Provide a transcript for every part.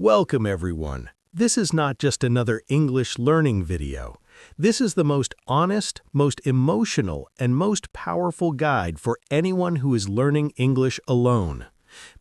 Welcome everyone. This is not just another English learning video. This is the most honest, most emotional, and most powerful guide for anyone who is learning English alone.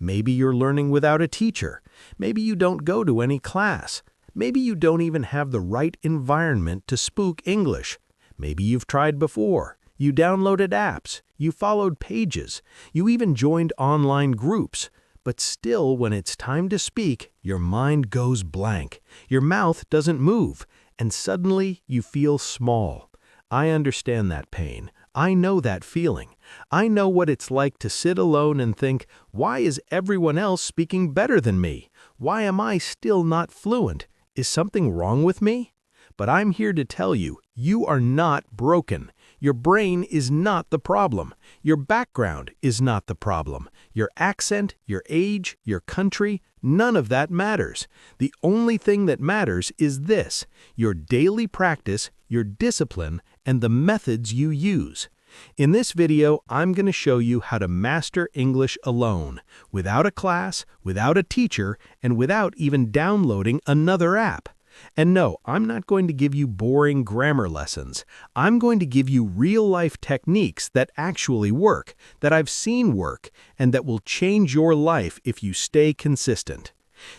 Maybe you're learning without a teacher. Maybe you don't go to any class. Maybe you don't even have the right environment to speak English. Maybe you've tried before. You downloaded apps. You followed pages. You even joined online groups. But still, when it's time to speak, your mind goes blank. Your mouth doesn't move, and suddenly you feel small. I understand that pain. I know that feeling. I know what it's like to sit alone and think, why is everyone else speaking better than me? Why am I still not fluent? Is something wrong with me? But I'm here to tell you, you are not broken. Your brain is not the problem. Your background is not the problem. Your accent, your age, your country, none of that matters. The only thing that matters is this: your daily practice, your discipline, and the methods you use. In this video, I'm going to show you how to master English alone, without a class, without a teacher, and without even downloading another app. And no, I'm not going to give you boring grammar lessons. I'm going to give you real-life techniques that actually work, that I've seen work, and that will change your life if you stay consistent.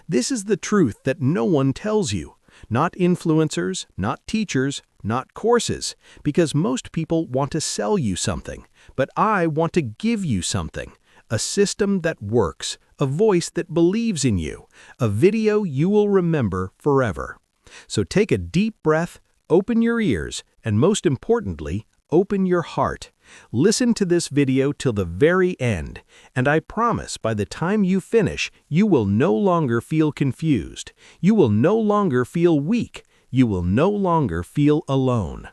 This is the truth that no one tells you. Not influencers, not teachers, not courses, because most people want to sell you something, but I want to give you something. A system that works, a voice that believes in you, a video you will remember forever. So take a deep breath, open your ears, and most importantly, open your heart. Listen to this video till the very end, and I promise by the time you finish, you will no longer feel confused. You will no longer feel weak. You will no longer feel alone.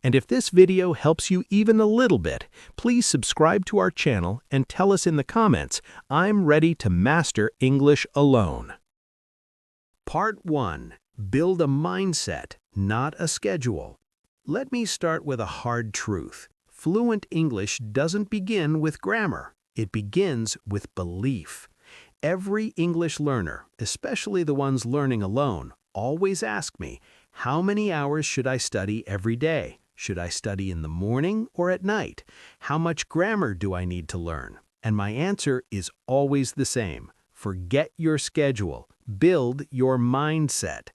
And if this video helps you even a little bit, please subscribe to our channel and tell us in the comments, I'm ready to master English alone. Part 1. Build a mindset, not a schedule. Let me start with a hard truth. Fluent English doesn't begin with grammar. It begins with belief. Every English learner, especially the ones learning alone, always ask me, how many hours should I study every day? Should I study in the morning or at night? How much grammar do I need to learn? And my answer is always the same. Forget your schedule. Build your mindset.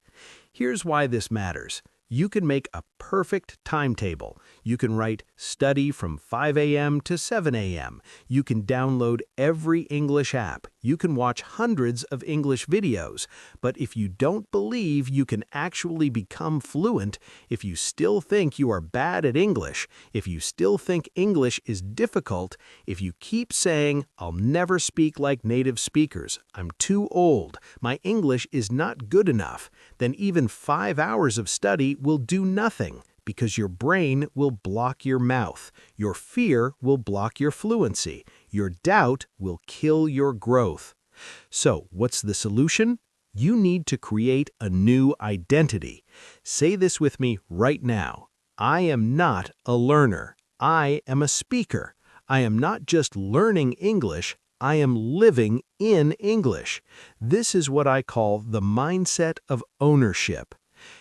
Here's why this matters. You can make a perfect timetable. You can write study from 5 a.m. to 7 a.m. You can download every English app. You can watch hundreds of English videos. But if you don't believe you can actually become fluent, if you still think you are bad at English, if you still think English is difficult, if you keep saying, I'll never speak like native speakers, I'm too old, my English is not good enough, then even 5 hours of study will do nothing, because your brain will block your mouth, your fear will block your fluency, your doubt will kill your growth. So, what's the solution? You need to create a new identity. Say this with me right now. I am not a learner. I am a speaker. I am not just learning English, I am living in English. This is what I call the mindset of ownership.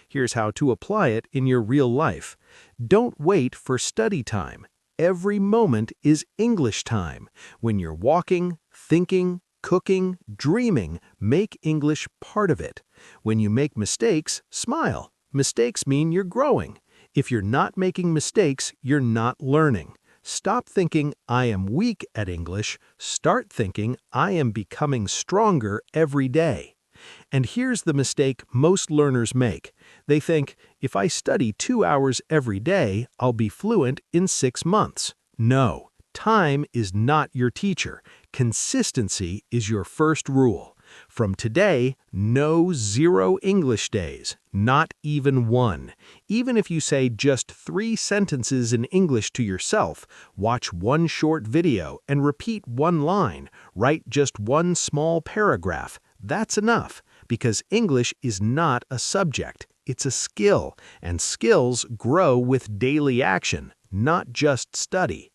Here's how to apply it in your real life. Don't wait for study time. Every moment is English time. When you're walking, thinking, cooking, dreaming, make English part of it. When you make mistakes, smile. Mistakes mean you're growing. If you're not making mistakes, you're not learning. Stop thinking, I am weak at English. Start thinking, I am becoming stronger every day. And here's the mistake most learners make. They think, if I study 2 hours every day, I'll be fluent in 6 months. No, time is not your teacher. Consistency is your first rule. From today, no 0 English days, not even one. Even if you say just 3 sentences in English to yourself, watch 1 short video and repeat 1 line, write just 1 small paragraph, that's enough, because English is not a subject, it's a skill, and skills grow with daily action, not just study.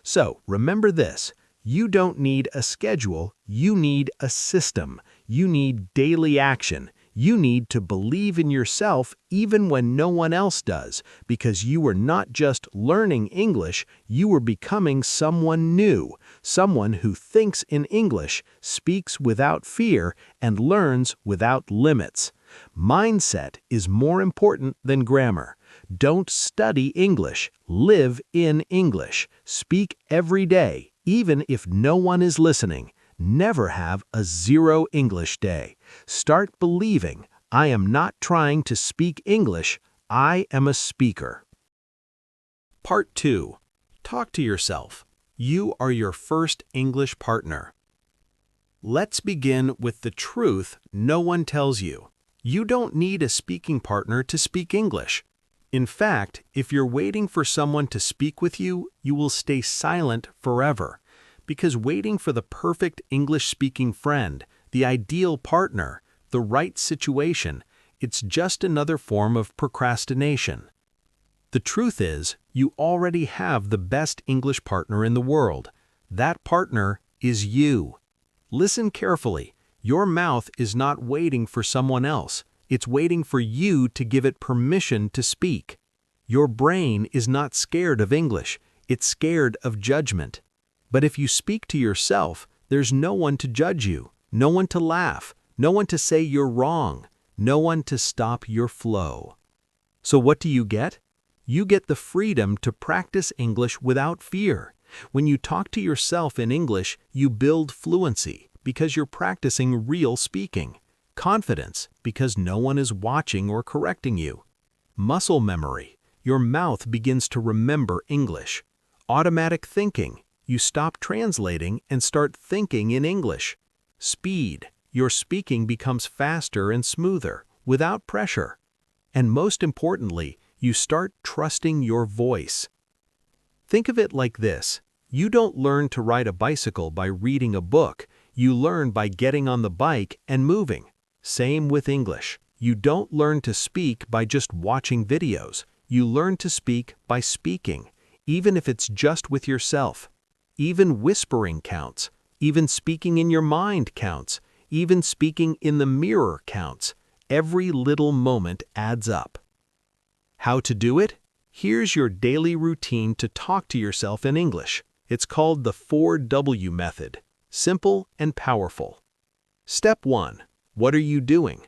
So remember this, you don't need a schedule, you need a system. You need daily action. You need to believe in yourself even when no one else does, because you are not just learning English, you are becoming someone new, someone who thinks in English, speaks without fear, and learns without limits. Mindset is more important than grammar. Don't study English, live in English. Speak every day, even if no one is listening. Never have a zero English day. Start believing, I am not trying to speak English, I am a speaker. Part 2. Talk to yourself. You are your first English partner. Let's begin with the truth no one tells you. You don't need a speaking partner to speak English. In fact, if you're waiting for someone to speak with you, you will stay silent forever. Because waiting for the perfect English-speaking friend, the ideal partner, the right situation, it's just another form of procrastination. The truth is, you already have the best English partner in the world. That partner is you. Listen carefully. Your mouth is not waiting for someone else. It's waiting for you to give it permission to speak. Your brain is not scared of English. It's scared of judgment. But if you speak to yourself, there's no one to judge you, no one to laugh, no one to say you're wrong, no one to stop your flow. So what do you get? You get the freedom to practice English without fear. When you talk to yourself in English, you build fluency because you're practicing real speaking. Confidence because no one is watching or correcting you. Muscle memory. Your mouth begins to remember English. Automatic thinking. You stop translating and start thinking in English. Speed. Your speaking becomes faster and smoother, without pressure. And most importantly, you start trusting your voice. Think of it like this. You don't learn to ride a bicycle by reading a book. You learn by getting on the bike and moving. Same with English. You don't learn to speak by just watching videos. You learn to speak by speaking, even if it's just with yourself. Even whispering counts. Even speaking in your mind counts. Even speaking in the mirror counts. Every little moment adds up. How to do it? Here's your daily routine to talk to yourself in English. It's called the 4W method. Simple and powerful. Step 1. What are you doing?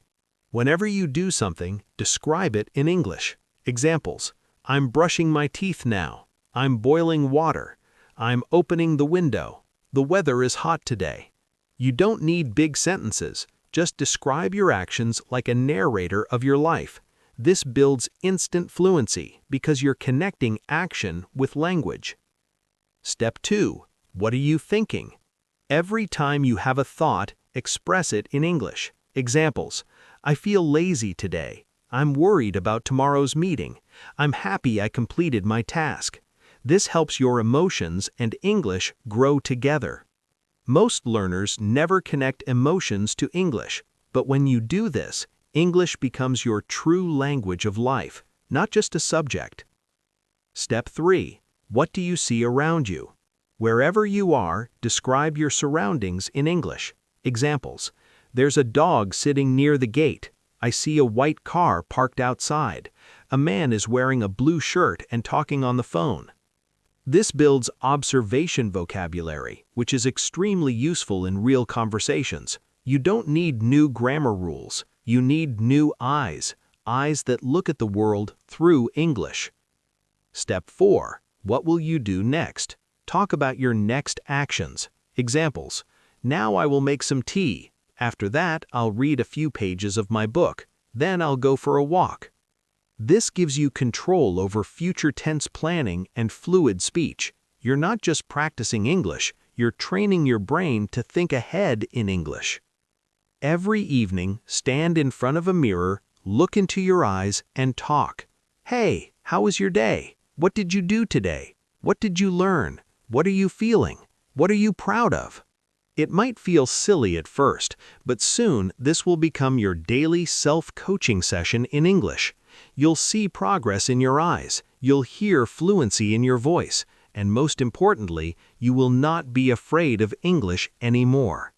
Whenever you do something, describe it in English. Examples. I'm brushing my teeth now. I'm boiling water. I'm opening the window. The weather is hot today. You don't need big sentences. Just describe your actions like a narrator of your life. This builds instant fluency because you're connecting action with language. Step 2. What are you thinking? Every time you have a thought, express it in English. Examples. I feel lazy today. I'm worried about tomorrow's meeting. I'm happy I completed my task. This helps your emotions and English grow together. Most learners never connect emotions to English, but when you do this, English becomes your true language of life, not just a subject. Step 3. What do you see around you? Wherever you are, describe your surroundings in English. Examples. There's a dog sitting near the gate. I see a white car parked outside. A man is wearing a blue shirt and talking on the phone. This builds observation vocabulary, which is extremely useful in real conversations. You don't need new grammar rules. You need new eyes, eyes that look at the world through English. Step 4. What will you do next? Talk about your next actions. Examples. Now I will make some tea. After that, I'll read a few pages of my book. Then I'll go for a walk. This gives you control over future tense planning and fluid speech. You're not just practicing English, you're training your brain to think ahead in English. Every evening, stand in front of a mirror, look into your eyes, and talk. Hey, how was your day? What did you do today? What did you learn? What are you feeling? What are you proud of? It might feel silly at first, but soon this will become your daily self-coaching session in English. You'll see progress in your eyes, you'll hear fluency in your voice, and most importantly, you will not be afraid of English anymore.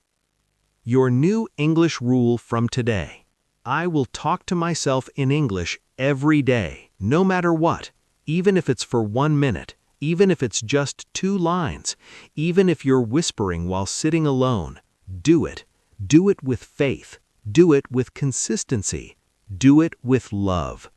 Your new English rule from today. I will talk to myself in English every day, no matter what, even if it's for 1 minute, even if it's just 2 lines, even if you're whispering while sitting alone. Do it. Do it with faith. Do it with consistency. Do it with love.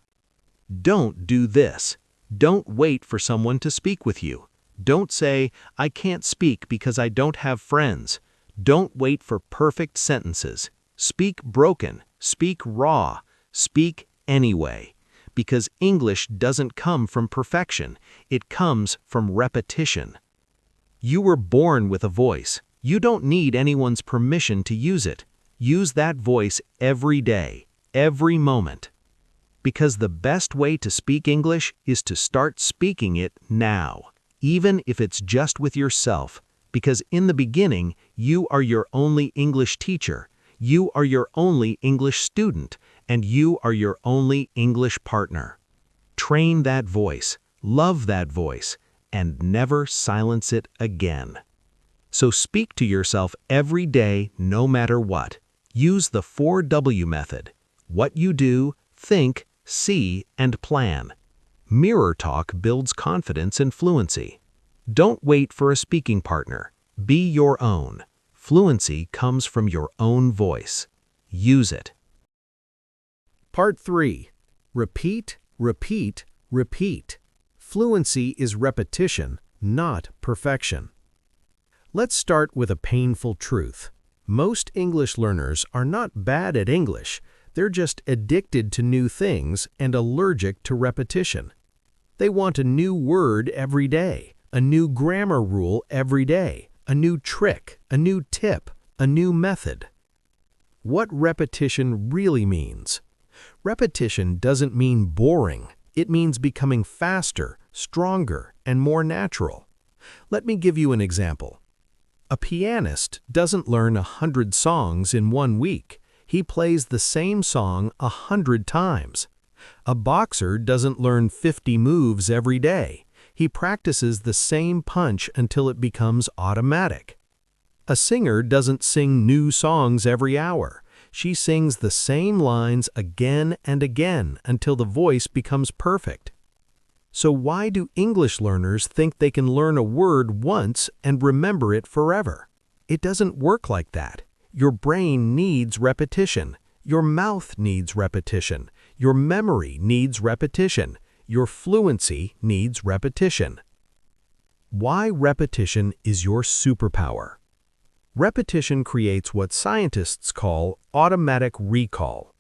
Don't do this. Don't wait for someone to speak with you. Don't say, I can't speak because I don't have friends. Don't wait for perfect sentences. Speak broken. Speak raw. Speak anyway. Because English doesn't come from perfection. It comes from repetition. You were born with a voice. You don't need anyone's permission to use it. Use that voice every day, every moment. Because the best way to speak English is to start speaking it now, even if it's just with yourself. Because in the beginning, you are your only English teacher, you are your only English student, and you are your only English partner. Train that voice, love that voice, and never silence it again. So speak to yourself every day, no matter what. Use the 4W method. What you do, think, see, and plan. Mirror talk builds confidence and fluency. Don't wait for a speaking partner. Be your own. Fluency comes from your own voice. Use it. Part 3. Repeat, repeat, repeat. Fluency is repetition, not perfection. Let's start with a painful truth. Most English learners are not bad at English. They're just addicted to new things and allergic to repetition. They want a new word every day, a new grammar rule every day, a new trick, a new tip, a new method. What repetition really means? Repetition doesn't mean boring. It means becoming faster, stronger, and more natural. Let me give you an example. A pianist doesn't learn 100 songs in 1 week. He plays the same song 100 times. A boxer doesn't learn 50 moves every day. He practices the same punch until it becomes automatic. A singer doesn't sing new songs every hour. She sings the same lines again and again until the voice becomes perfect. So why do English learners think they can learn a word once and remember it forever? It doesn't work like that. Your brain needs repetition. Your mouth needs repetition. Your memory needs repetition. Your fluency needs repetition. Why repetition is your superpower? Repetition creates what scientists call automatic recall.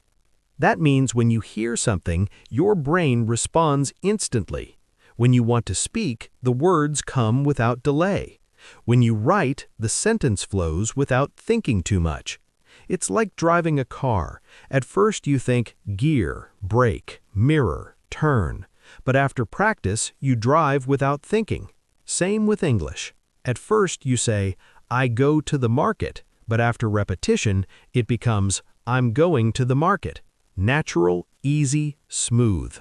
That means when you hear something, your brain responds instantly. When you want to speak, the words come without delay. When you write, the sentence flows without thinking too much. It's like driving a car. At first you think gear, brake, mirror, turn. But after practice, you drive without thinking. Same with English. At first you say, I go to the market. But after repetition, it becomes, I'm going to the market. Natural, easy, smooth.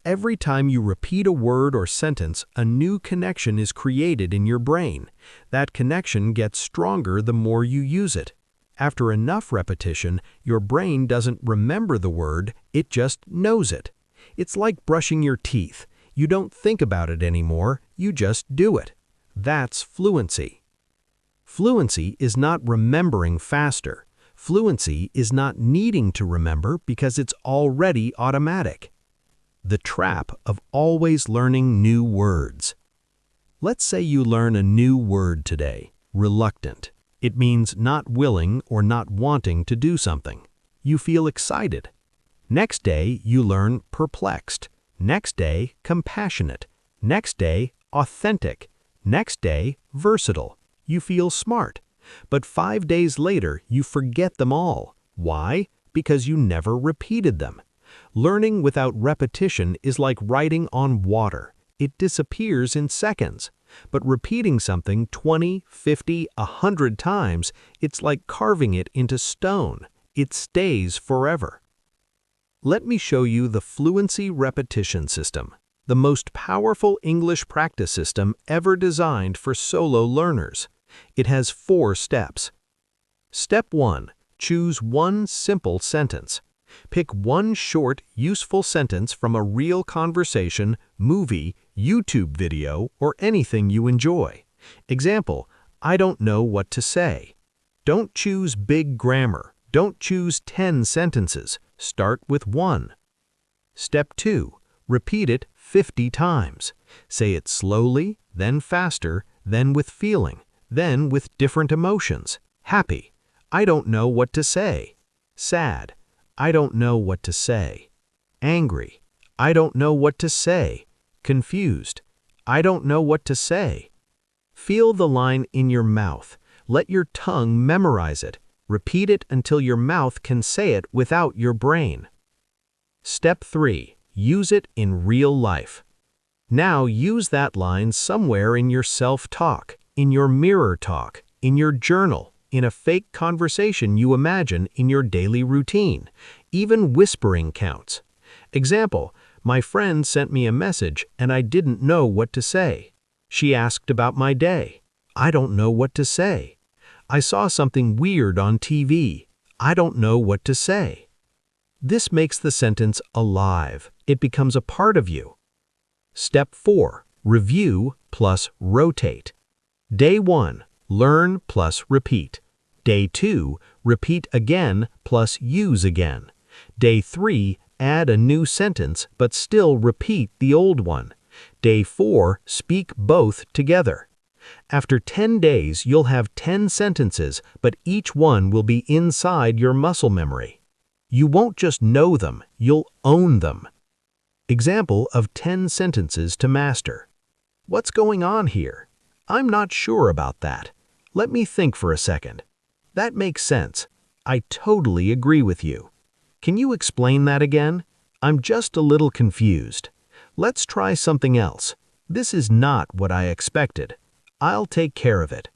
Every time you repeat a word or sentence, a new connection is created in your brain. That connection gets stronger the more you use it. After enough repetition, your brain doesn't remember the word, it just knows it. It's like brushing your teeth. You don't think about it anymore, you just do it. That's fluency. Fluency is not remembering faster. Fluency is not needing to remember because it's already automatic. The trap of always learning new words. Let's say you learn a new word today, reluctant. It means not willing or not wanting to do something. You feel excited. Next day, you learn perplexed. Next day, compassionate. Next day, authentic. Next day, versatile. You feel smart. But 5 days later, you forget them all. Why? Because you never repeated them. Learning without repetition is like writing on water. It disappears in seconds. But repeating something 20, 50, 100 times, it's like carving it into stone. It stays forever. Let me show you the Fluency Repetition System, the most powerful English practice system ever designed for solo learners. It has 4 steps. Step 1. Choose one simple sentence. Pick one short, useful sentence from a real conversation, movie, YouTube video, or anything you enjoy. Example, I don't know what to say. Don't choose big grammar. Don't choose 10 sentences. Start with one. Step 2. Repeat it 50 times. Say it slowly, then faster, then with feeling, then with different emotions. Happy. I don't know what to say. Sad. I don't know what to say. Angry. I don't know what to say. Confused. I don't know what to say. Feel the line in your mouth. Let your tongue memorize it. Repeat it until your mouth can say it without your brain. Step 3. Use it in real life. Now use that line somewhere in your self-talk, in your mirror talk, in your journal, in a fake conversation you imagine in your daily routine. Even whispering counts. Example, my friend sent me a message and I didn't know what to say. She asked about my day. I don't know what to say. I saw something weird on TV. I don't know what to say. This makes the sentence alive. It becomes a part of you. Step 4. Review plus rotate. Day 1. Learn plus repeat. Day 2. Repeat again plus use again. Day 3. Add a new sentence but still repeat the old one. Day 4. Speak both together. After 10 days, you'll have 10 sentences, but each one will be inside your muscle memory. You won't just know them, you'll own them. Example of 10 sentences to master. What's going on here? I'm not sure about that. Let me think for a second. That makes sense. I totally agree with you. Can you explain that again? I'm just a little confused. Let's try something else. This is not what I expected. I'll take care of it.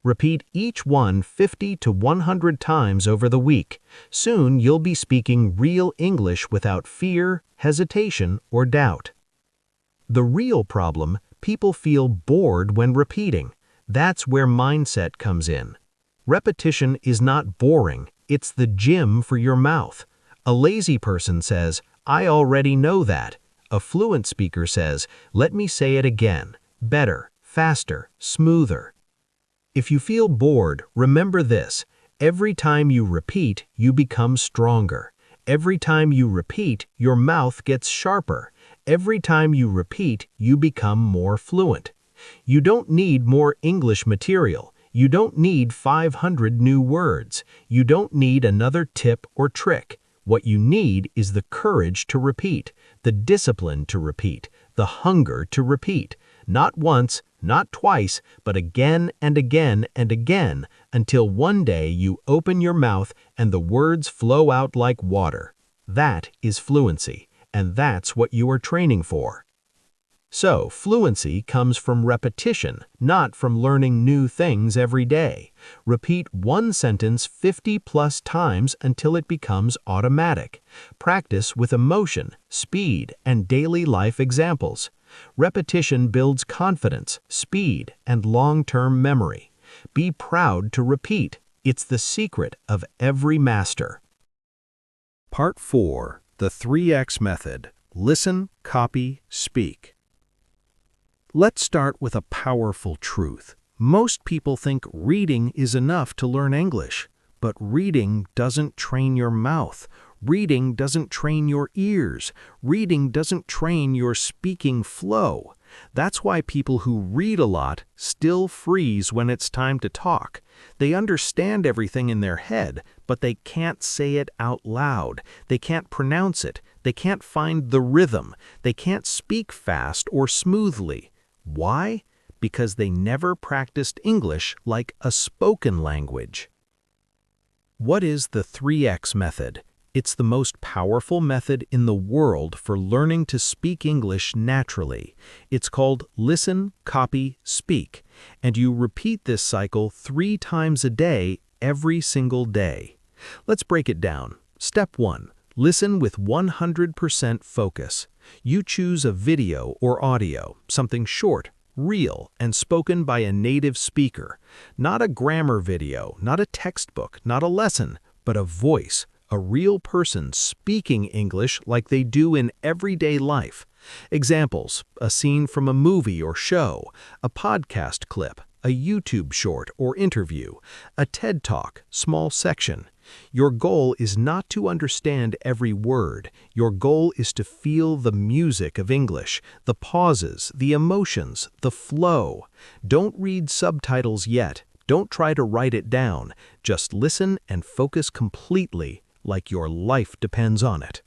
Repeat each one 50 to 100 times over the week. Soon you'll be speaking real English without fear, hesitation, or doubt. The real problem, people feel bored when repeating. That's where mindset comes in. Repetition is not boring, it's the gym for your mouth. A lazy person says, I already know that. A fluent speaker says, let me say it again, better, faster, smoother. If you feel bored, remember this. Every time you repeat, you become stronger. Every time you repeat, your mouth gets sharper. Every time you repeat, you become more fluent. You don't need more English material. You don't need 500 new words. You don't need another tip or trick. What you need is the courage to repeat, the discipline to repeat, the hunger to repeat. Not once, not twice, but again and again and again, until one day you open your mouth and the words flow out like water. That is fluency, and that's what you are training for. So, fluency comes from repetition, not from learning new things every day. Repeat one sentence 50+ times until it becomes automatic. Practice with emotion, speed, and daily life examples. Repetition builds confidence, speed, and long-term memory. Be proud to repeat. It's the secret of every master. Part 4. The 3X Method. Listen, copy, speak. Let's start with a powerful truth. Most people think reading is enough to learn English, but reading doesn't train your mouth. Reading doesn't train your ears. Reading doesn't train your speaking flow. That's why people who read a lot still freeze when it's time to talk. They understand everything in their head, but they can't say it out loud. They can't pronounce it. They can't find the rhythm. They can't speak fast or smoothly. Why? Because they never practiced English like a spoken language. What is the 3X method? It's the most powerful method in the world for learning to speak English naturally. It's called listen, copy, speak, and you repeat this cycle 3 times a day, every single day. Let's break it down. Step 1. Listen with 100% focus. You choose a video or audio, something short, real, and spoken by a native speaker. Not a grammar video, not a textbook, not a lesson, but a voice, a real person speaking English like they do in everyday life. Examples: a scene from a movie or show, a podcast clip, a YouTube short or interview, a TED Talk, small section. Your goal is not to understand every word. Your goal is to feel the music of English, the pauses, the emotions, the flow. Don't read subtitles yet. Don't try to write it down. Just listen and focus completely, like your life depends on it.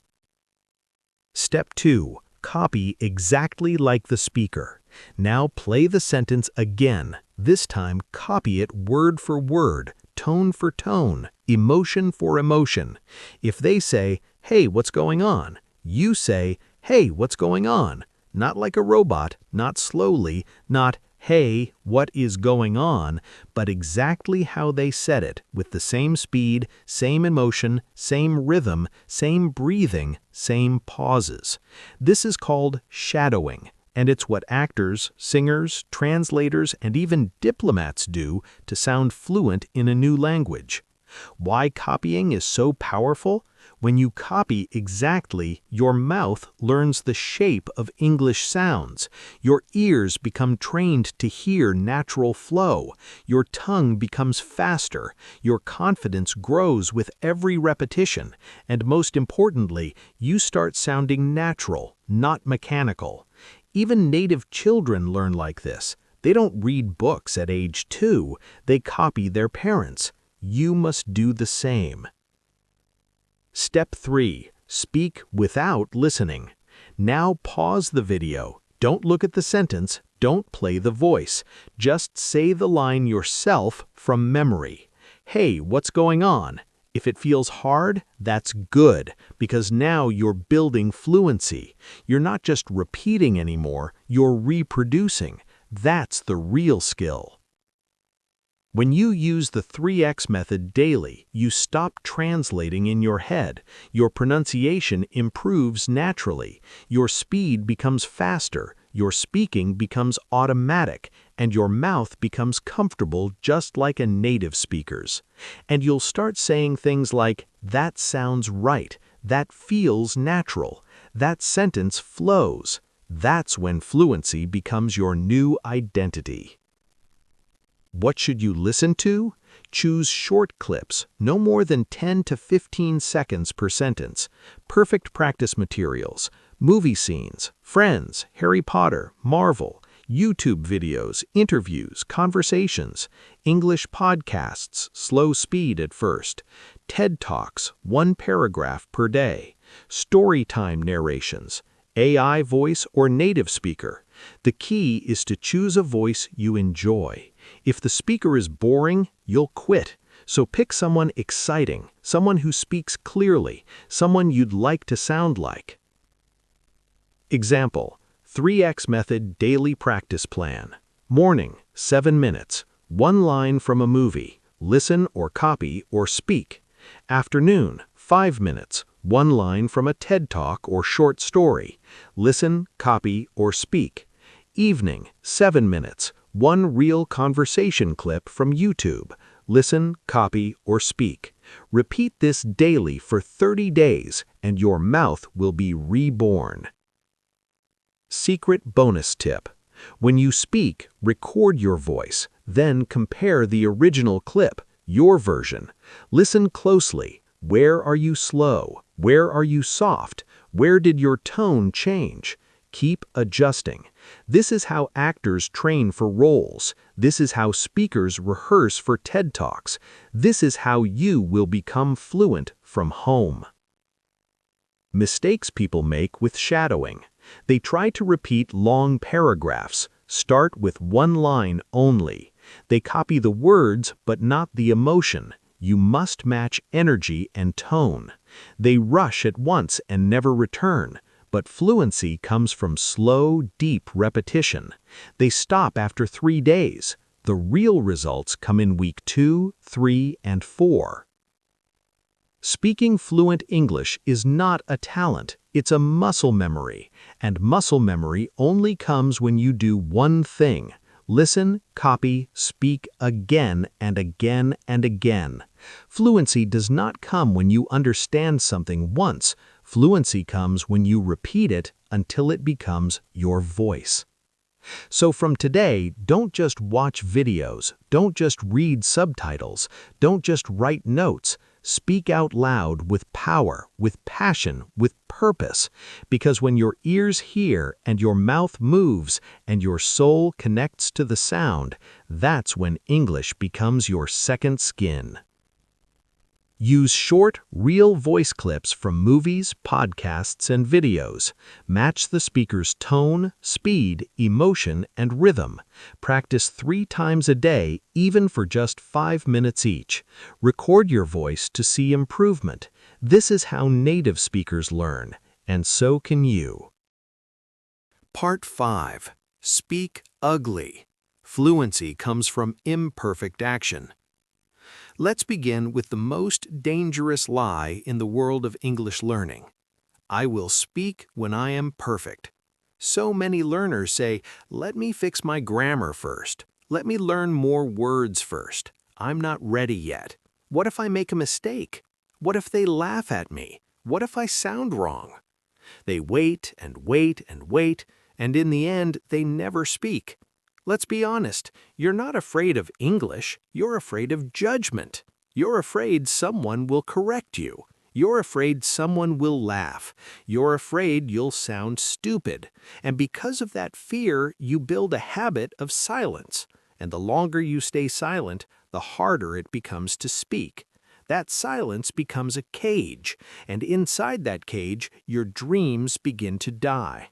Step 2. Copy exactly like the speaker. Now play the sentence again. This time, copy it word for word, tone for tone, emotion for emotion. If they say, "Hey, what's going on?" you say, "Hey, what's going on?" Not like a robot, not slowly, not, "Hey, what is going on?" but exactly how they said it, with the same speed, same emotion, same rhythm, same breathing, same pauses. This is called shadowing, and it's what actors, singers, translators, and even diplomats do to sound fluent in a new language. Why copying is so powerful? When you copy exactly, your mouth learns the shape of English sounds. Your ears become trained to hear natural flow. Your tongue becomes faster. Your confidence grows with every repetition. And most importantly, you start sounding natural, not mechanical. Even native children learn like this. They don't read books at age 2. They copy their parents. You must do the same. Step 3. Speak without listening. Now pause the video. Don't look at the sentence. Don't play the voice. Just say the line yourself from memory. "Hey, what's going on?" If it feels hard, that's good, because now you're building fluency. You're not just repeating anymore, you're reproducing. That's the real skill. When you use the 3X method daily, you stop translating in your head. Your pronunciation improves naturally. Your speed becomes faster. Your speaking becomes automatic, and your mouth becomes comfortable just like a native speaker's. And you'll start saying things like, "That sounds right," "That feels natural," "That sentence flows." That's when fluency becomes your new identity. What should you listen to? Choose short clips, no more than 10 to 15 seconds per sentence. Perfect practice materials, movie scenes, Friends, Harry Potter, Marvel, YouTube videos, interviews, conversations, English podcasts, slow speed at first, TED Talks, 1 paragraph per day, storytime narrations, AI voice or native speaker. The key is to choose a voice you enjoy. If the speaker is boring, you'll quit. So pick someone exciting, someone who speaks clearly, someone you'd like to sound like. Example: 3X method daily practice plan. Morning, 7 minutes. 1 line from a movie. Listen or copy or speak. Afternoon, 5 minutes. 1 line from a TED Talk or short story. Listen, copy, or speak. Evening, 7 minutes. 1 real conversation clip from YouTube. Listen, copy, or speak. Repeat this daily for 30 days, and your mouth will be reborn. Secret bonus tip: when you speak, record your voice, then compare the original clip, your version. Listen closely. Where are you slow? Where are you soft? Where did your tone change? Keep adjusting. This is how actors train for roles. This is how speakers rehearse for TED Talks. This is how you will become fluent from home. Mistakes people make with shadowing. They try to repeat long paragraphs. Start with 1 line only. They copy the words but not the emotion. You must match energy and tone. They rush at once and never return. But fluency comes from slow, deep repetition. They stop after 3 days. The real results come in week 2, 3, and 4. Speaking fluent English is not a talent, It's a muscle memory, and muscle memory only comes when you do one thing: listen, copy, speak again and again and again. Fluency does not come when you understand something once. Fluency comes when you repeat it until it becomes your voice. So from today, don't just watch videos, don't just read subtitles, don't just write notes. Speak out loud with power, with passion, with purpose, because when your ears hear and your mouth moves and your soul connects to the sound, that's when English becomes your second skin. Use short, real voice clips from movies, podcasts, and videos. Match the speaker's tone, speed, emotion, and rhythm. Practice 3 times a day, even for just 5 minutes each. Record your voice to see improvement. This is how native speakers learn, and so can you. Part 5. Speak ugly. Fluency comes from imperfect action. Let's begin with the most dangerous lie in the world of English learning. I will speak when I am perfect. So many learners say, let me fix my grammar first. Let me learn more words first. I'm not ready yet. What if I make a mistake? What if they laugh at me? What if I sound wrong? They wait and wait and wait, and in the end, they never speak. Let's be honest, you're not afraid of English, you're afraid of judgment. You're afraid someone will correct you. You're afraid someone will laugh. You're afraid you'll sound stupid. And because of that fear, you build a habit of silence. And the longer you stay silent, the harder it becomes to speak. That silence becomes a cage, and inside that cage, your dreams begin to die.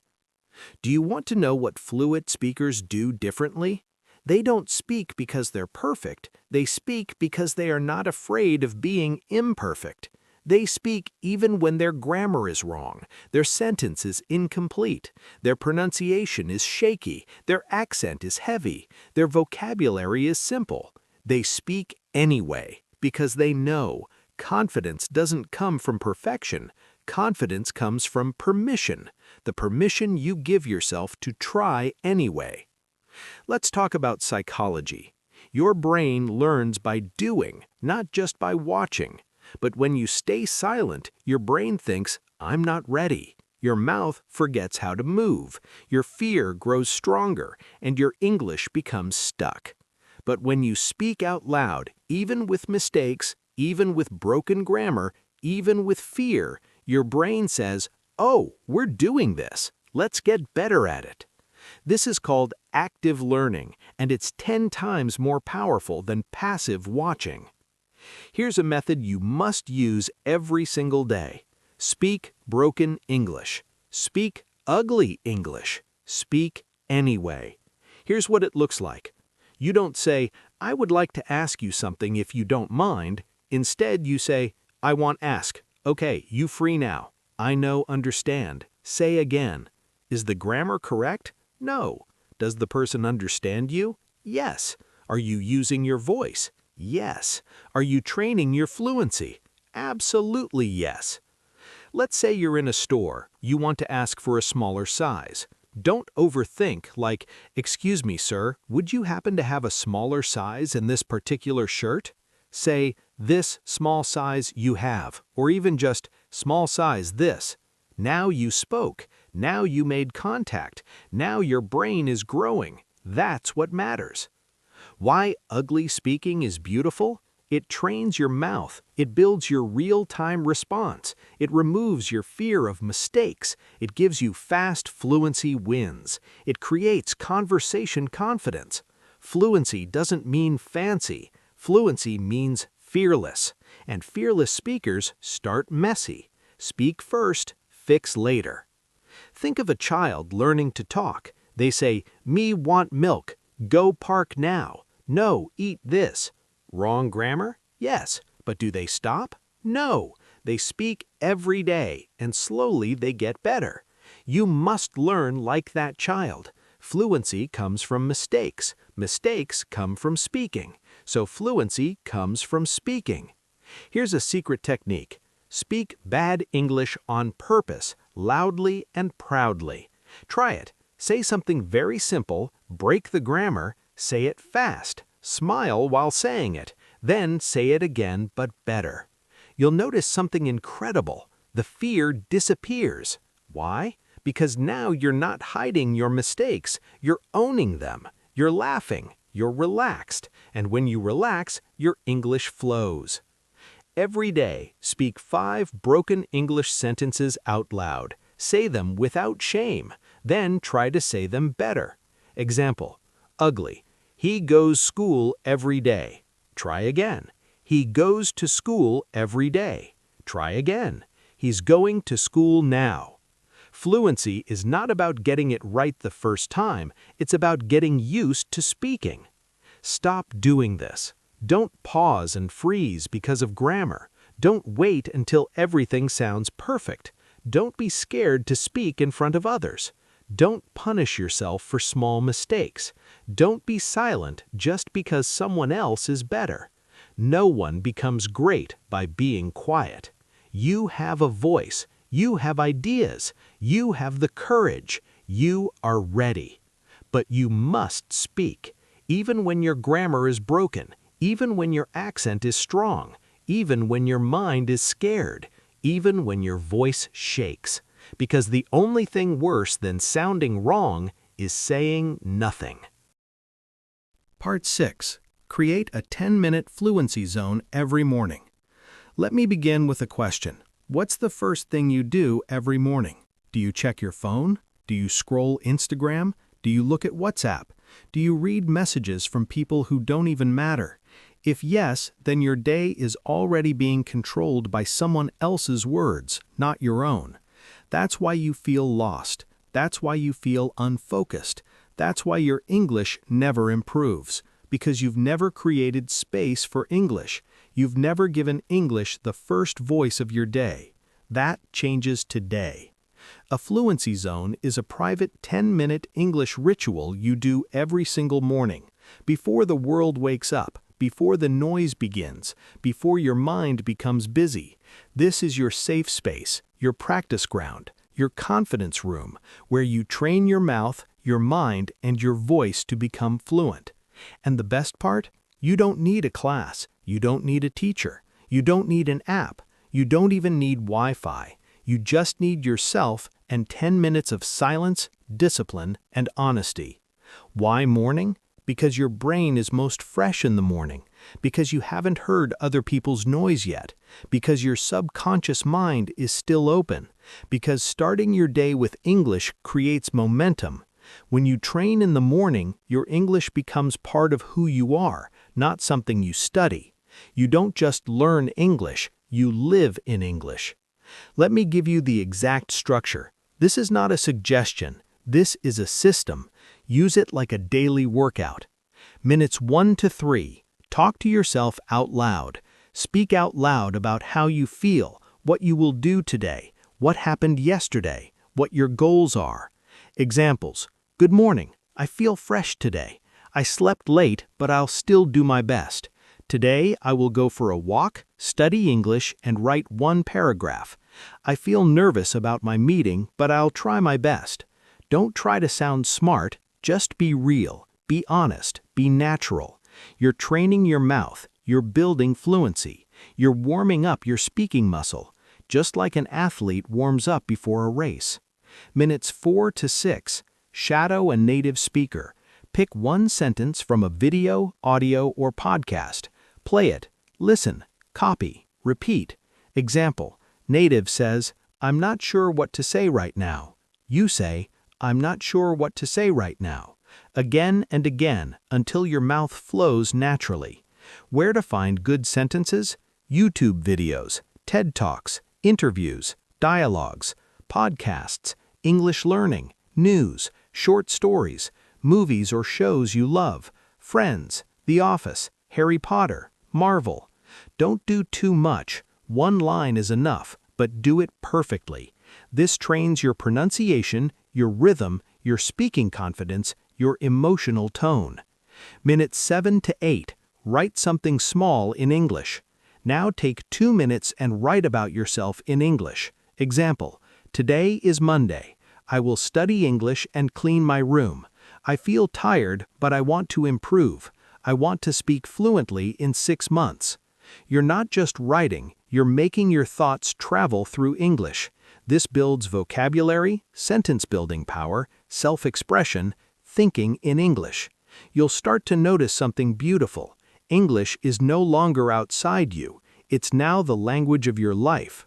Do you want to know what fluent speakers do differently? They don't speak because they're perfect. They speak because they are not afraid of being imperfect. They speak even when their grammar is wrong, their sentence is incomplete, their pronunciation is shaky, their accent is heavy, their vocabulary is simple. They speak anyway because they know confidence doesn't come from perfection. Confidence comes from permission, the permission you give yourself to try anyway. Let's talk about psychology. Your brain learns by doing, not just by watching. But when you stay silent, your brain thinks, I'm not ready. Your mouth forgets how to move, your fear grows stronger, and your English becomes stuck. But when you speak out loud, even with mistakes, even with broken grammar, even with fear, your brain says, oh, we're doing this. Let's get better at it. This is called active learning, and it's 10 times more powerful than passive watching. Here's a method you must use every single day. Speak broken English. Speak ugly English. Speak anyway. Here's what it looks like. You don't say, I would like to ask you something if you don't mind. Instead, you say, I want ask. Okay, you free now. I know, understand. Say again. Is the grammar correct? No. Does the person understand you? Yes. Are you using your voice? Yes. Are you training your fluency? Absolutely yes. Let's say you're in a store. You want to ask for a smaller size. Don't overthink like, excuse me, sir, would you happen to have a smaller size in this particular shirt? Say, this small size you have, or even just small size this. Now you spoke. Now you made contact. Now your brain is growing. That's what matters. Why ugly speaking is beautiful? It trains your mouth. It builds your real-time response. It removes your fear of mistakes. It gives you fast fluency wins. It creates conversation confidence. Fluency doesn't mean fancy. Fluency means fearless. And fearless speakers start messy. Speak first, fix later. Think of a child learning to talk. They say, me want milk. Go park now. No, eat this. Wrong grammar? Yes. But do they stop? No. They speak every day, and slowly they get better. You must learn like that child. Fluency comes from mistakes. Mistakes come from speaking. So fluency comes from speaking. Here's a secret technique. Speak bad English on purpose, loudly and proudly. Try it. Say something very simple, break the grammar, say it fast, smile while saying it, then say it again but better. You'll notice something incredible. The fear disappears. Why? Because now you're not hiding your mistakes, you're owning them. You're laughing, you're relaxed, and when you relax, your English flows. Every day, speak 5 broken English sentences out loud. Say them without shame. Then try to say them better. Example, ugly. He goes school every day. Try again. He goes to school every day. Try again. He's going to school now. Fluency is not about getting it right the first time, it's about getting used to speaking. Stop doing this. Don't pause and freeze because of grammar. Don't wait until everything sounds perfect. Don't be scared to speak in front of others. Don't punish yourself for small mistakes. Don't be silent just because someone else is better. No one becomes great by being quiet. You have a voice. You have ideas. You have the courage. You are ready. But you must speak, even when your grammar is broken, even when your accent is strong, even when your mind is scared, even when your voice shakes. Because the only thing worse than sounding wrong is saying nothing. Part 6. Create a 10-minute fluency zone every morning. Let me begin with a question. What's the first thing you do every morning? Do you check your phone? Do you scroll Instagram? Do you look at WhatsApp? Do you read messages from people who don't even matter? If yes, then your day is already being controlled by someone else's words, not your own. That's why you feel lost. That's why you feel unfocused. That's why your English never improves, because you've never created space for English. You've never given English the first voice of your day. That changes today. A fluency zone is a private 10-minute English ritual you do every single morning, before the world wakes up, before the noise begins, before your mind becomes busy. This is your safe space, your practice ground, your confidence room, where you train your mouth, your mind, and your voice to become fluent. And the best part? You don't need a class. You don't need a teacher. You don't need an app. You don't even need Wi-Fi. You just need yourself and 10 minutes of silence, discipline, and honesty. Why morning? Because your brain is most fresh in the morning. Because you haven't heard other people's noise yet. Because your subconscious mind is still open. Because starting your day with English creates momentum. When you train in the morning, your English becomes part of who you are, not something you study. You don't just learn English, you live in English. Let me give you the exact structure. This is not a suggestion. This is a system. Use it like a daily workout. Minutes 1 to 3. Talk to yourself out loud. Speak out loud about how you feel, what you will do today, what happened yesterday, what your goals are. Examples. Good morning. I feel fresh today. I slept late, but I'll still do my best. Today, I will go for a walk, study English, and write 1 paragraph. I feel nervous about my meeting, but I'll try my best. Don't try to sound smart, just be real, be honest, be natural. You're training your mouth, you're building fluency, you're warming up your speaking muscle, just like an athlete warms up before a race. Minutes 4 to 6. Shadow a native speaker. Pick 1 sentence from a video, audio, or podcast. Play it, listen, copy, repeat. Example, native says, "I'm not sure what to say right now." You say, "I'm not sure what to say right now." Again and again until your mouth flows naturally. Where to find good sentences? YouTube videos, TED Talks, interviews, dialogues, podcasts, English learning, news, short stories, movies or shows you love, Friends, The Office, Harry Potter, Marvel. Don't do too much. 1 line is enough, but do it perfectly. This trains your pronunciation, your rhythm, your speaking confidence, your emotional tone. Minutes 7 to 8. Write something small in English. Now take 2 minutes and write about yourself in English. Example, Today is Monday. I will study English and clean my room. I feel tired, but I want to improve. I want to speak fluently in 6 months. You're not just writing, you're making your thoughts travel through English. This builds vocabulary, sentence-building power, self-expression, thinking in English. You'll start to notice something beautiful. English is no longer outside you. It's now the language of your life.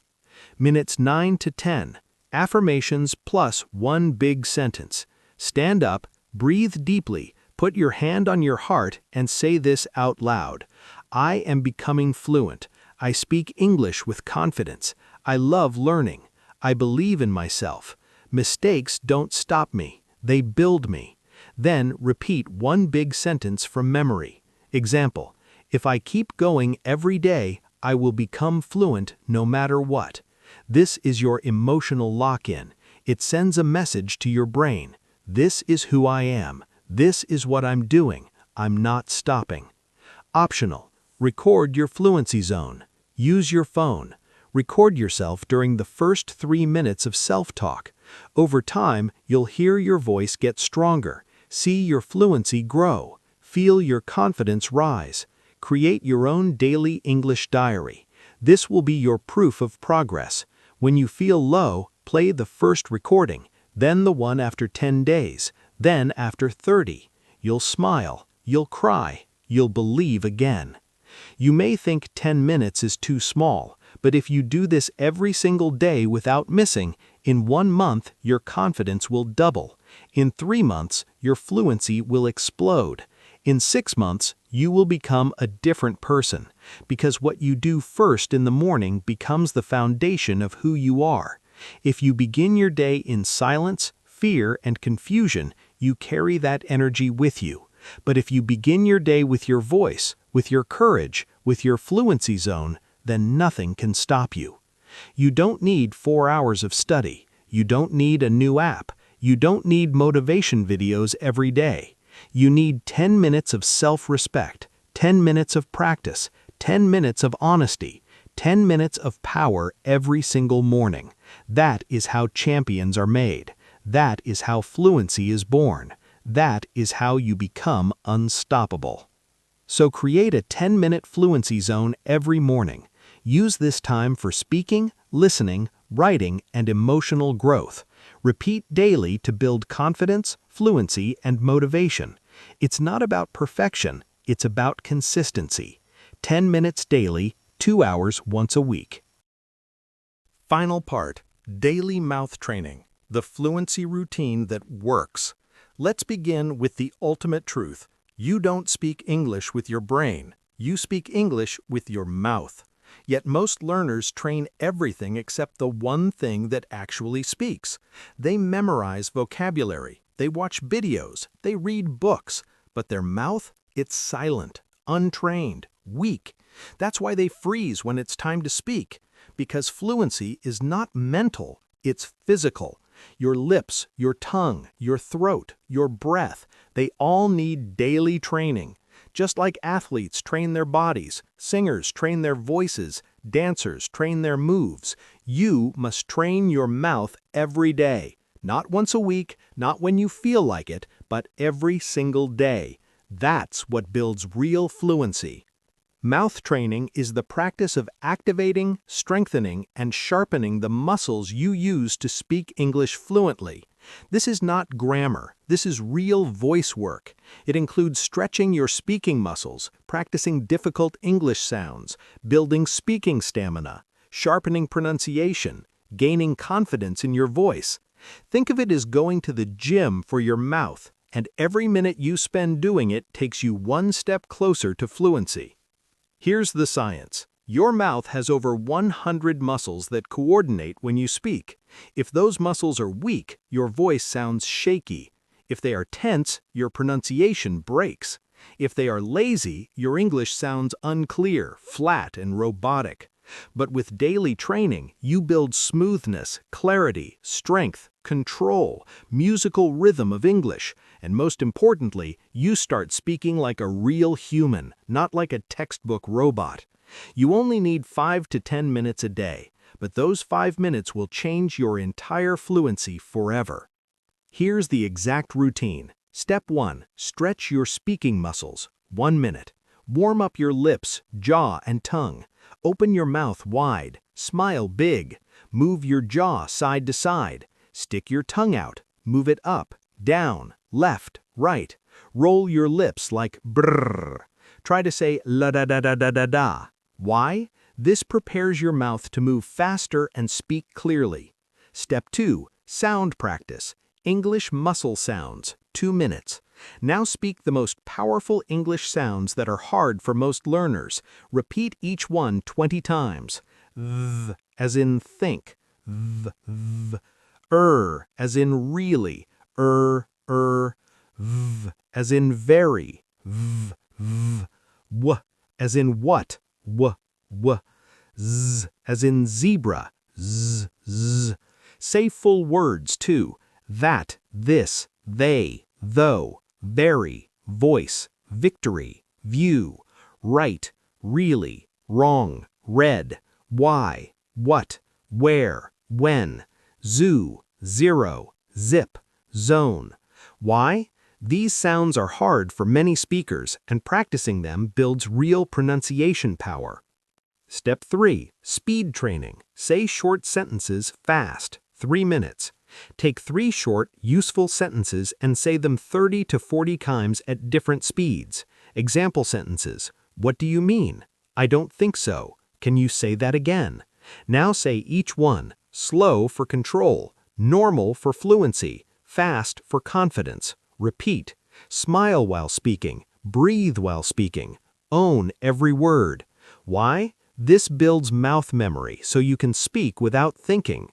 Minutes 9 to 10. Affirmations plus one big sentence. Stand up, breathe deeply, put your hand on your heart and say this out loud. I am becoming fluent. I speak English with confidence. I love learning. I believe in myself. Mistakes don't stop me. They build me. Then repeat one big sentence from memory. Example, if I keep going every day, I will become fluent no matter what. This is your emotional lock-in. It sends a message to your brain. This is who I am. This is what I'm doing. I'm not stopping. Optional. Record your fluency zone. Use your phone. Record yourself during the first 3 minutes of self-talk. Over time, you'll hear your voice get stronger. See your fluency grow. Feel your confidence rise. Create your own daily English diary. This will be your proof of progress. When you feel low, play the first recording, then the one after 10 days, then after 30. You'll smile, you'll cry, you'll believe again. You may think 10 minutes is too small, but if you do this every single day without missing, in 1 month your confidence will double. In 3 months, your fluency will explode. In 6 months, you will become a different person, because what you do first in the morning becomes the foundation of who you are. If you begin your day in silence, fear, and confusion, you carry that energy with you. But if you begin your day with your voice, with your courage, with your fluency zone, then nothing can stop you. You don't need 4 hours of study. You don't need a new app. You don't need motivation videos every day. You need 10 minutes of self-respect, 10 minutes of practice, 10 minutes of honesty, 10 minutes of power every single morning. That is how champions are made. That is how fluency is born. That is how you become unstoppable. So create a 10-minute fluency zone every morning. Use this time for speaking, listening, writing, and emotional growth. Repeat daily to build confidence, fluency, and motivation. It's not about perfection, it's about consistency. 10 minutes daily, 2 hours once a week. Final part, daily mouth training, the fluency routine that works. Let's begin with the ultimate truth. You don't speak English with your brain. You speak English with your mouth. Yet most learners train everything except the one thing that actually speaks. They memorize vocabulary, they watch videos, they read books, but their mouth, it's silent, untrained, weak. That's why they freeze when it's time to speak, because fluency is not mental, it's physical. Your lips, your tongue, your throat, your breath, they all need daily training. Just like athletes train their bodies, singers train their voices, dancers train their moves, you must train your mouth every day. Not once a week, not when you feel like it, but every single day. That's what builds real fluency. Mouth training is the practice of activating, strengthening, and sharpening the muscles you use to speak English fluently. This is not grammar, this is real voice work. It includes stretching your speaking muscles, practicing difficult English sounds, building speaking stamina, sharpening pronunciation, gaining confidence in your voice. Think of it as going to the gym for your mouth, and every minute you spend doing it takes you 1 step closer to fluency. Here's the science. Your mouth has over 100 muscles that coordinate when you speak. If those muscles are weak, your voice sounds shaky. If they are tense, your pronunciation breaks. If they are lazy, your English sounds unclear, flat, and robotic. But with daily training, you build smoothness, clarity, strength, control, musical rhythm of English, and most importantly, you start speaking like a real human, not like a textbook robot. You only need 5 to 10 minutes a day. but those 5 minutes will change your entire fluency forever. Here's the exact routine. Step 1. Stretch your speaking muscles. 1 minute. Warm up your lips, jaw, and tongue. Open your mouth wide. Smile big. Move your jaw side to side. Stick your tongue out. Move it up, down, left, right. Roll your lips like brrr. Try to say la da da da da da da. Why? This prepares your mouth to move faster and speak clearly. Step 2. Sound practice. English muscle sounds. 2 minutes. Now speak the most powerful English sounds that are hard for most learners. Repeat each one 20 times. Th, as in think. Th, th. As in really. V, as in very. V, v. W, as in what. W. Z, as in zebra. Z, z. Say full words too. That, this, they, though, very, voice, victory, view, right, really, wrong, red, why, what, where, when, zoo, zero, zip, zone. Why? These sounds are hard for many speakers, and practicing them builds real pronunciation power. Step 3. Speed training. Say short sentences fast. 3 minutes. Take 3 short, useful sentences and say them 30 to 40 times at different speeds. Example sentences. What do you mean? I don't think so. Can you say that again? Now say each one. Slow for control. Normal for fluency. Fast for confidence. Repeat. Smile while speaking. Breathe while speaking. Own every word. Why? This builds mouth memory so you can speak without thinking.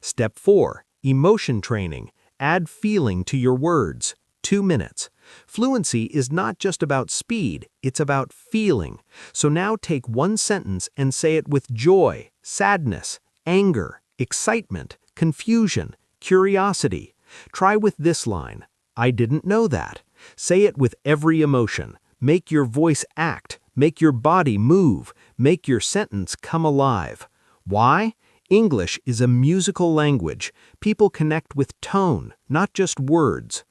Step 4. Emotion training. Add feeling to your words. 2 minutes. Fluency is not just about speed, it's about feeling. So now take one sentence and say it with joy, sadness, anger, excitement, confusion, curiosity. Try with this line. I didn't know that. Say it with every emotion. Make your voice act. Make your body move. Make your sentence come alive. Why? English is a musical language. People connect with tone, not just words.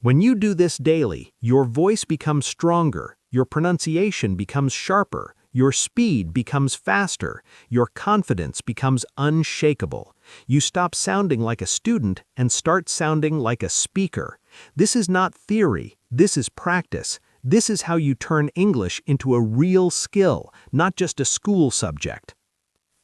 When you do this daily, your voice becomes stronger, your pronunciation becomes sharper, your speed becomes faster, your confidence becomes unshakable. You stop sounding like a student and start sounding like a speaker. This is not theory, this is practice. This is how you turn English into a real skill, not just a school subject.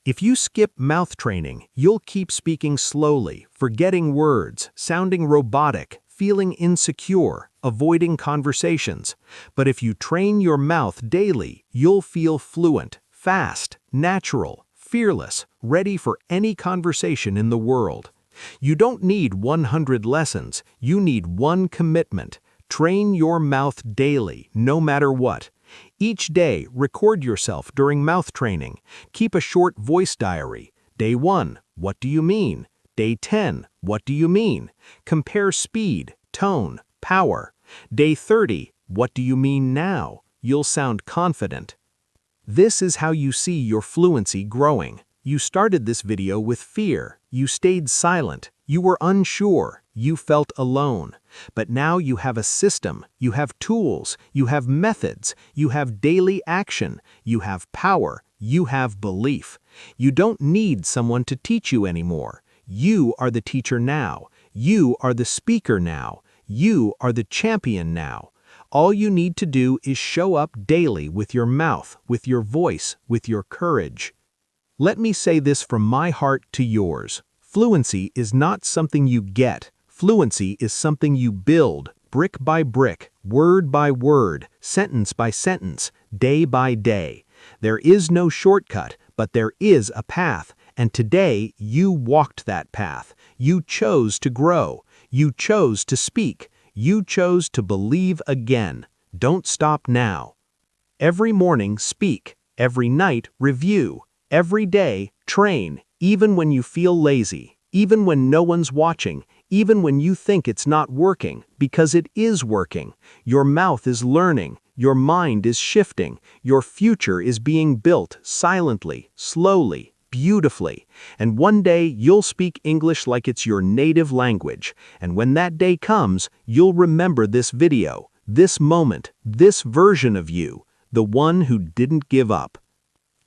If you skip mouth training, you'll keep speaking slowly, forgetting words, sounding robotic, feeling insecure, avoiding conversations. But if you train your mouth daily, you'll feel fluent, fast, natural, fearless, ready for any conversation in the world. You don't need 100 lessons, you need one commitment. Train your mouth daily, no matter what. Each day, record yourself during mouth training. Keep a short voice diary. Day 1, what do you mean? Day 10, what do you mean? Compare speed, tone, power. Day 30, what do you mean now? You'll sound confident. This is how you see your fluency growing. You started this video with fear. You stayed silent. You were unsure. You felt alone. But now you have a system, you have tools, you have methods, you have daily action, you have power, you have belief. You don't need someone to teach you anymore. You are the teacher now. You are the speaker now. You are the champion now. All you need to do is show up daily with your mouth, with your voice, with your courage. Let me say this from my heart to yours. Fluency is not something you get. Fluency is something you build, brick by brick, word by word, sentence by sentence, day by day. There is no shortcut, but there is a path, and today you walked that path. You chose to grow. You chose to speak. You chose to believe again. Don't stop now. Every morning, speak. Every night, review. Every day, train, even when you feel lazy, even when no one's watching, even when you think it's not working, because it is working. Your mouth is learning, your mind is shifting, your future is being built silently, slowly, beautifully, and one day you'll speak English like it's your native language, and when that day comes, you'll remember this video, this moment, this version of you, the one who didn't give up.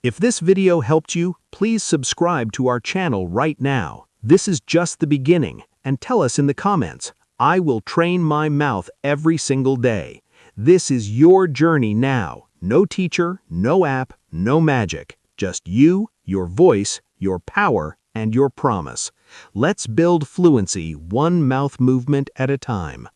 If this video helped you, please subscribe to our channel right now. This is just the beginning, and tell us in the comments, I will train my mouth every single day. This is your journey now. No teacher, no app, no magic. Just you, your voice, your power, and your promise. Let's build fluency one mouth movement at a time.